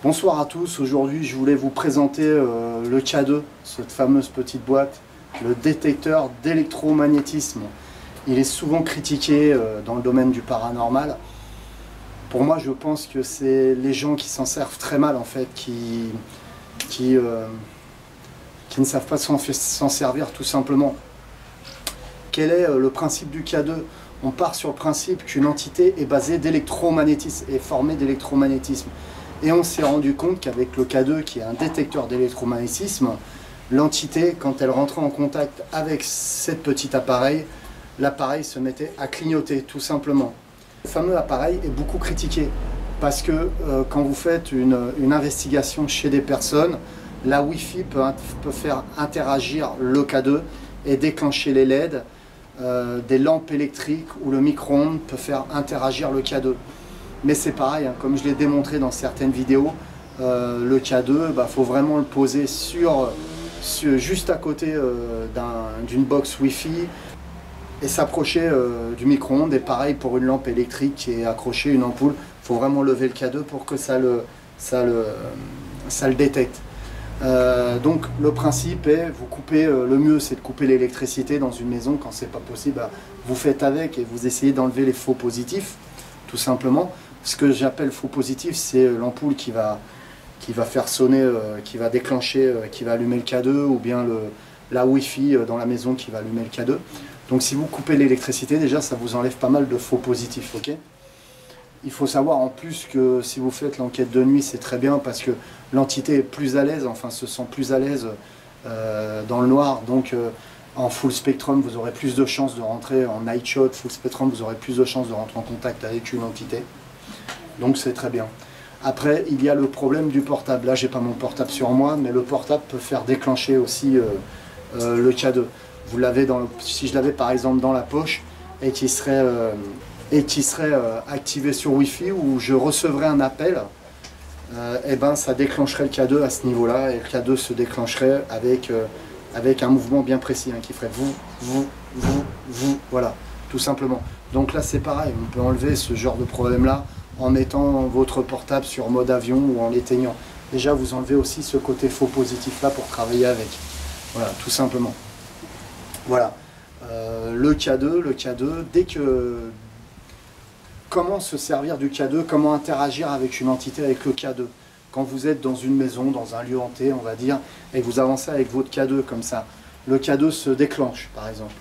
Bonsoir à tous, aujourd'hui je voulais vous présenter le K2, cette fameuse petite boîte, le détecteur d'électromagnétisme. Il est souvent critiqué dans le domaine du paranormal. Pour moi je pense que c'est les gens qui s'en servent très mal en fait, qui ne savent pas s'en servir tout simplement. Quel est le principe du K2? On part sur le principe qu'une entité est basée d'électromagnétisme, est formée d'électromagnétisme. Et on s'est rendu compte qu'avec le K2, qui est un détecteur d'électromagnétisme, l'entité, quand elle rentrait en contact avec cet petit appareil, l'appareil se mettait à clignoter, tout simplement. Ce fameux appareil est beaucoup critiqué, parce que quand vous faites une investigation chez des personnes, la Wi-Fi peut faire interagir le K2 et déclencher les LED, des lampes électriques ou le micro-ondes peut faire interagir le K2. Mais c'est pareil, hein, comme je l'ai démontré dans certaines vidéos, le K2, faut vraiment le poser juste à côté d'une box Wi-Fi et s'approcher du micro-ondes. Et pareil pour une lampe électrique qui est accrochée, une ampoule, il faut vraiment lever le K2 pour que ça le détecte. Donc le principe est, vous coupez, le mieux c'est de couper l'électricité dans une maison. Quand c'est pas possible, vous faites avec et vous essayez d'enlever les faux positifs, tout simplement. Ce que j'appelle faux positif, c'est l'ampoule qui va faire sonner, qui va déclencher, qui va allumer le K2, ou bien la Wi-Fi dans la maison qui va allumer le K2. Donc si vous coupez l'électricité, déjà ça vous enlève pas mal de faux positifs, ok? Il faut savoir en plus que si vous faites l'enquête de nuit, c'est très bien parce que l'entité est plus à l'aise, enfin se sent plus à l'aise dans le noir. Donc en full spectrum, vous aurez plus de chances de rentrer en night shot, full spectrum, vous aurez plus de chances de rentrer en contact avec une entité. Donc c'est très bien. Après, il y a le problème du portable. Là, j'ai pas mon portable sur moi, mais le portable peut faire déclencher aussi le K2. Vous l'avez si je l'avais par exemple dans la poche et qui serait activé sur Wi-Fi, où je recevrais un appel, et ben ça déclencherait le K2 à ce niveau-là, et le K2 se déclencherait avec un mouvement bien précis, hein, qui ferait vous, voilà, tout simplement. Donc là c'est pareil, on peut enlever ce genre de problème-là en mettant votre portable sur mode avion ou en l'éteignant. Déjà vous enlevez aussi ce côté faux positif-là pour travailler avec. Voilà, tout simplement. Voilà, le K2, dès que... Comment se servir du K2, comment interagir avec une entité avec le K2. Quand vous êtes dans une maison, dans un lieu hanté, on va dire, et que vous avancez avec votre K2 comme ça, le K2 se déclenche, par exemple.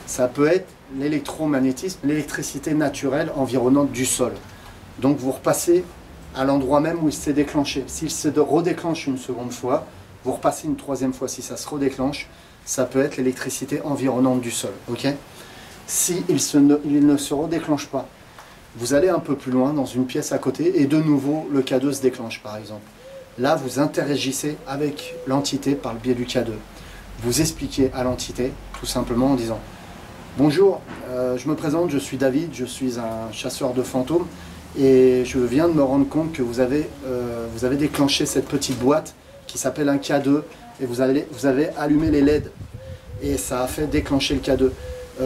Ça peut être l'électromagnétisme, l'électricité naturelle environnante du sol. Donc vous repassez à l'endroit même où il s'est déclenché. S'il se redéclenche une seconde fois, vous repassez une troisième fois. Si ça se redéclenche, ça peut être l'électricité environnante du sol. Okay, si il ne se redéclenche pas, vous allez un peu plus loin dans une pièce à côté et de nouveau le K2 se déclenche par exemple. Là vous interagissez avec l'entité par le biais du K2. Vous expliquez à l'entité tout simplement en disant: bonjour, je me présente, je suis David, je suis un chasseur de fantômes et je viens de me rendre compte que vous avez déclenché cette petite boîte qui s'appelle un K2 et vous avez allumé les LED et ça a fait déclencher le K2.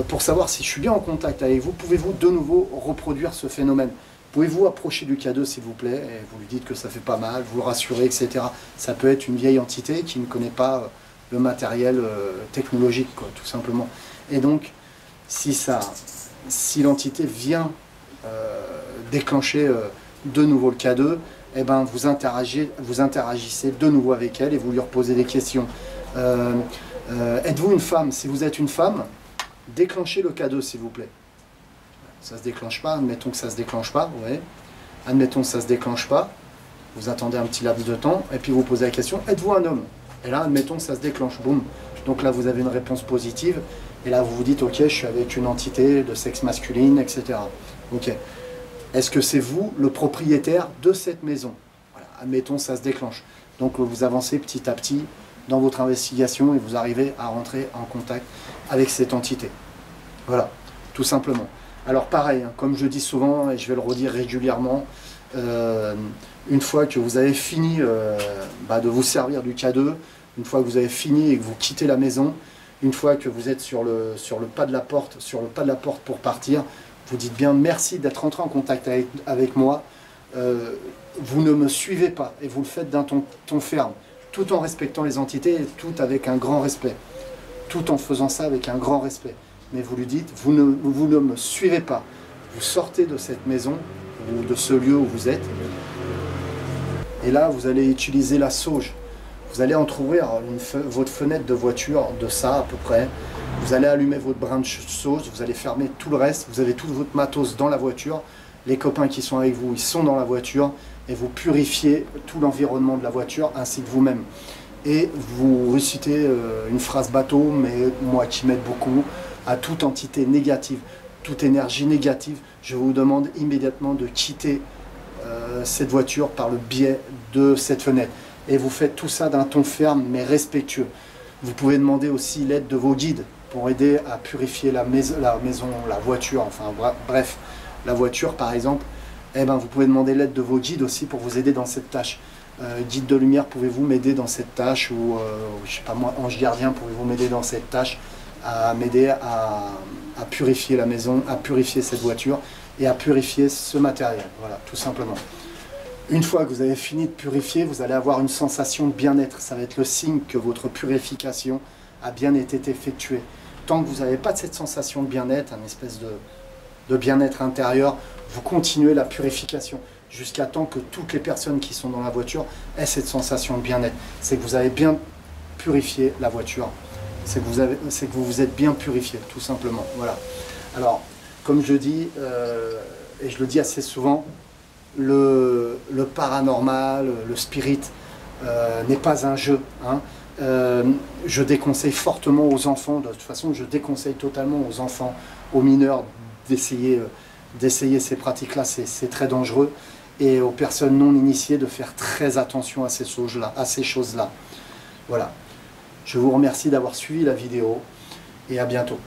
Pour savoir si je suis bien en contact avec vous, pouvez-vous de nouveau reproduire ce phénomène? Pouvez-vous approcher du K2 s'il vous plaît? Et vous lui dites que ça fait pas mal, vous le rassurez, etc. Ça peut être une vieille entité qui ne connaît pas le matériel technologique, quoi, tout simplement. Et donc, si l'entité vient déclencher de nouveau le K2, eh ben, vous interagissez de nouveau avec elle et vous lui reposez des questions. Êtes-vous une femme? Si vous êtes une femme, déclenchez le K2 s'il vous plaît. Ça se déclenche pas, admettons que ça se déclenche pas, ouais. Admettons que ça se déclenche pas, vous attendez un petit laps de temps, et puis vous posez la question, êtes-vous un homme? Et là, admettons que ça se déclenche, boum. Donc là, vous avez une réponse positive, et là, vous vous dites, ok, je suis avec une entité de sexe masculine, etc. Ok. Est-ce que c'est vous, le propriétaire de cette maison? Voilà. Admettons que ça se déclenche. Donc vous avancez petit à petit dans votre investigation, et vous arrivez à rentrer en contact avec cette entité. Voilà, tout simplement. Alors pareil, hein, comme je dis souvent, et je vais le redire régulièrement, une fois que vous avez fini de vous servir du K2, une fois que vous avez fini et que vous quittez la maison, une fois que vous êtes sur le pas de la porte, pour partir, vous dites bien merci d'être entré en contact avec moi. vous ne me suivez pas et vous le faites d'un ton ferme, tout en respectant les entités et tout avec un grand respect, tout en faisant ça avec un grand respect. Mais vous lui dites, vous ne me suivez pas, vous sortez de cette maison ou de ce lieu où vous êtes, et là vous allez utiliser la sauge. Vous allez entrouvrir votre fenêtre de voiture de ça à peu près. Vous allez allumer votre brin de sauge, vous allez fermer tout le reste. Vous avez tout votre matos dans la voiture. Les copains qui sont avec vous, ils sont dans la voiture. Et vous purifiez tout l'environnement de la voiture ainsi que vous-même. Et vous récitez une phrase bateau, mais moi qui m'aide beaucoup, à toute entité négative, toute énergie négative. Je vous demande immédiatement de quitter cette voiture par le biais de cette fenêtre. Et vous faites tout ça d'un ton ferme mais respectueux. Vous pouvez demander aussi l'aide de vos guides pour aider à purifier la maison, la voiture, enfin bref, la voiture par exemple. Eh ben, vous pouvez demander l'aide de vos guides aussi pour vous aider dans cette tâche. Guide de lumière, pouvez-vous m'aider dans cette tâche? Ou je sais pas moi, ange gardien, pouvez-vous m'aider dans cette tâche? À m'aider à purifier la maison, à purifier cette voiture et à purifier ce matériel. Voilà, tout simplement. Une fois que vous avez fini de purifier, vous allez avoir une sensation de bien-être. Ça va être le signe que votre purification a bien été effectuée. Tant que vous n'avez pas de cette sensation de bien-être, une espèce de bien-être intérieur, vous continuez la purification jusqu'à temps que toutes les personnes qui sont dans la voiture aient cette sensation de bien-être. C'est que vous avez bien purifié la voiture. C'est que vous vous êtes bien purifié, tout simplement. Voilà. Alors, comme je dis, et je le dis assez souvent, le paranormal, le spirit n'est pas un jeu. Hein. Je déconseille fortement aux enfants, de toute façon je déconseille totalement aux enfants, aux mineurs d'essayer ces pratiques-là, c'est très dangereux, et aux personnes non initiées de faire très attention à ces choses-là. Voilà. Je vous remercie d'avoir suivi la vidéo et à bientôt.